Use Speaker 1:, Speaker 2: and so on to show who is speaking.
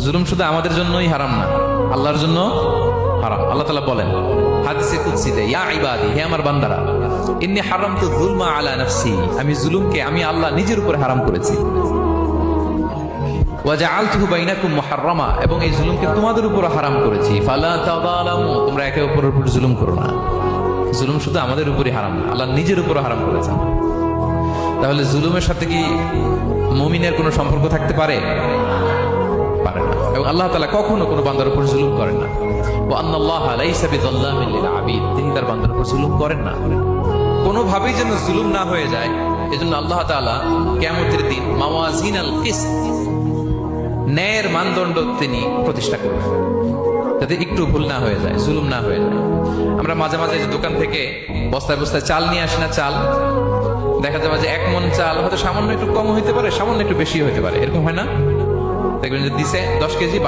Speaker 1: জুলুম শুধু আমাদের জন্যই হারাম না, আল্লাহর জন্য হারাম। আল্লাহ তাআলা বলেন হাদিসে কুদসিতে, ইয়া ইবাদি, হে আমার বান্দারা, ইন্নী হারামতু যুলমা আলা নাফসি, আমি জুলুমকে আমি আল্লাহ নিজের উপর হারাম করেছি। ওয়া জাআলতুহু বাইনাকুম মুহাররামা, এবং এই জুলুমকে তোমাদের উপর হারাম করেছি। ফালা তাযালামু, তোমরা একে অপরের উপর জুলুম করো না। জুলুম শুধু আমাদের উপরই হারাম না, আল্লাহ নিজের উপর হারাম করেছেন। তাহলে জুলুমের সাথে কি মুমিনের কোনো সম্পর্ক থাকতে পারে? পারে না। এবং আল্লাহ তাআলা কখনো কোনো বান্দার উপর জুলুম করেন না। ওয়া আন্নাল্লাহা লাইসা বিযাল্লামিন লিল আবিদ, তিনি তার বান্দার উপর জুলুম করেন না। কোনোভাবেই যেন জুলুম না হয়ে যায়, এজন্য আল্লাহ তাআলা কিয়ামতের দিন মাওয়াজিনাল কিসত, ন্যায়ের মানদণ্ড তিনি প্রতিষ্ঠা করবেন, যাতে একটু ভুল না হয়ে যায়, জুলুম না হয়ে যায়। আমরা মাঝে মাঝে যে দোকান থেকে বস্তায় বস্তায় চাল নিয়ে আসি না, চাল দেখা যাবে যে 1 মণ চাল হয়তো সামান্য একটু কম হইতে পারে, সামান্য একটু বেশি হইতে পারে, এরকম হয় না? দেখবেন যে দিছে 10 কেজি,